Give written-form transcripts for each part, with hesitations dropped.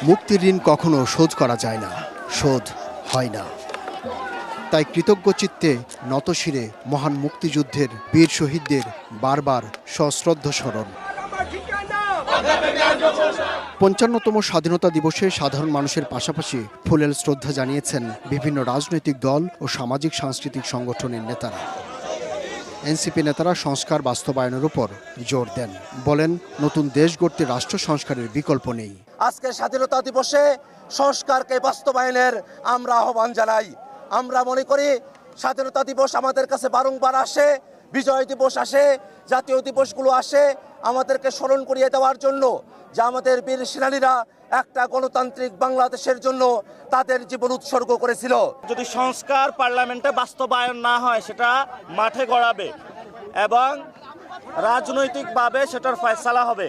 মুক্তির ঋণ কখনো শোধ করা যায় না, শোধ হয় না। তাই কৃতজ্ঞ চিত্তে নতশিরে মহান মুক্তিযুদ্ধের বীর শহীদদের বারবার সশ্রদ্ধ স্মরণ। ৫৫তম স্বাধীনতা দিবসে সাধারণ মানুষের পাশাপাশি ফুলেল শ্রদ্ধা জানিয়েছেন বিভিন্ন রাজনৈতিক দল ও সামাজিক সাংস্কৃতিক সংগঠনের নেতারা। এনসিপি নেতারা সংস্কার বাস্তবায়নের উপর জোর দেন, বলেন নতুন দেশ গড়তে রাষ্ট্র সংস্কারের বিকল্প নেই। আজকে স্বাধীনতা দিবসে সংস্কারকে বাস্তবায়নের আমরা আহ্বান জানাই। আমরা মনে করি স্বাধীনতা দিবস আমাদের কাছে বারংবার আসে, বিজয় দিবস আসে, জাতীয় দিবসগুলো আসে আমাদেরকে স্মরণ করিয়ে দেওয়ার জন্য যে আমাদের বীর সেনানীরা একটা গণতান্ত্রিক বাংলাদেশের জন্য তাদের জীবন উৎসর্গ করেছিল। যদি সংস্কার পার্লামেন্টে বাস্তবায়ন না হয় সেটা মাঠে গড়াবে এবং রাজনৈতিকভাবে সেটার ফয়সালা হবে।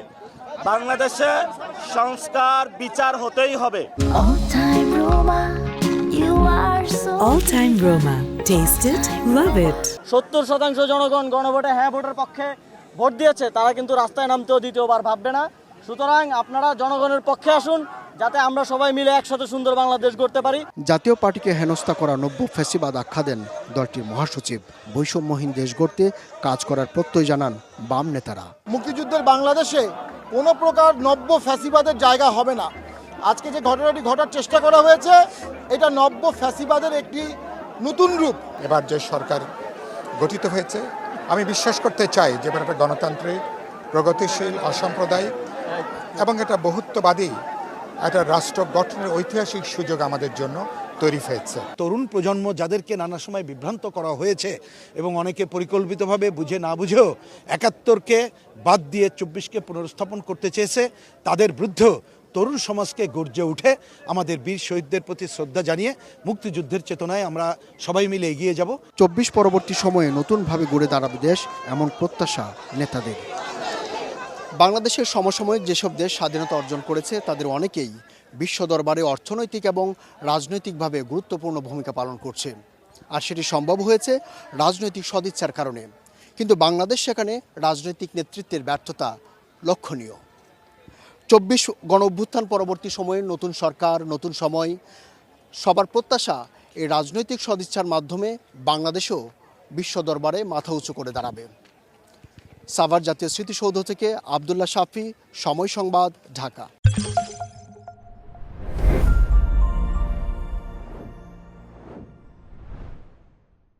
বাংলাদেশে সংস্কার বিচার হতেই হবে। All time Roma. Taste it, love it. 70% জনগণ গণভোটে হ্যাঁ ভোটের পক্ষে ভোট দিয়েছে, তারা কিন্তু রাস্তায় নামতেও দ্বিতীয়বার ভাববে না। সুতরাং আপনারা জনগণের পক্ষে আসুন, যাতে আমরা সবাই মিলে একসাথে সুন্দর বাংলাদেশ গড়তে পারি। জাতীয় পার্টিকে হেনস্থা করা নব্য ফ্যাসিবাদ আখ্যা দেন দলটির মহাসচিব। বৈষম্যহীন দেশ গড়তে কাজ করার প্রত্যয় জানান বাম নেতারা। মুক্তিযুদ্ধের বাংলাদেশে কোনো প্রকার নব্য ফ্যাসিবাদের জায়গা হবে না। আজকে যে ঘটনাটি ঘটার চেষ্টা করা হয়েছে, এটা নব্য ফ্যাসিবাদের একটি নতুন রূপ। এবার যে সরকার গঠিত হয়েছে, আমি বিশ্বাস করতে চাই যে এবার একটা গণতান্ত্রিক, প্রগতিশীল, অসাম্প্রদায়িক এবং এটা বহুত্ববাদী একটা রাষ্ট্র গঠনের ঐতিহাসিক সুযোগ আমাদের জন্য তৈরি হয়েছে। তরুণ প্রজন্ম যাদেরকে নানা সময় বিভ্রান্ত করা হয়েছে এবং অনেকে পরিকল্পিতভাবে বুঝে না বুঝেও ৭১কে বাদ দিয়ে ২৪কে পুনরুস্থাপন করতে চেয়েছে, তাদের বিরুদ্ধে তরুণ সমাজকে গর্জে উঠে আমাদের বীর শহীদদের প্রতি শ্রদ্ধা জানিয়ে মুক্তিযুদ্ধের চেতনায় আমরা সবাই মিলে এগিয়ে যাব। ২৪ পরবর্তী সময়ে নতুনভাবে গড়ে দাঁড়াবে দেশ, এমন প্রত্যাশা নেতাদের। বাংলাদেশের সমসাময়িক যেসব দেশ স্বাধীনতা অর্জন করেছে তাদের অনেকেই বিশ্ব দরবারে অর্থনৈতিক এবং রাজনৈতিকভাবে গুরুত্বপূর্ণ ভূমিকা পালন করছে, আর সেটি সম্ভব হয়েছে রাজনৈতিক সদিচ্ছার কারণে। কিন্তু বাংলাদেশ সেখানে রাজনৈতিক নেতৃত্বের ব্যর্থতা লক্ষণীয়। ২৪ গণ অভ্যুত্থান পরবর্তী সময়ে নতুন সরকার, নতুন সময়, সবার প্রত্যাশা এই রাজনৈতিক সদিচ্ছার মাধ্যমে বাংলাদেশও বিশ্ব দরবারে মাথা উঁচু করে দাঁড়াবে। সাভার জাতীয় স্মৃতিসৌধ থেকে আবদুল্লাহ শাফি, সময় সংবাদ, ঢাকা।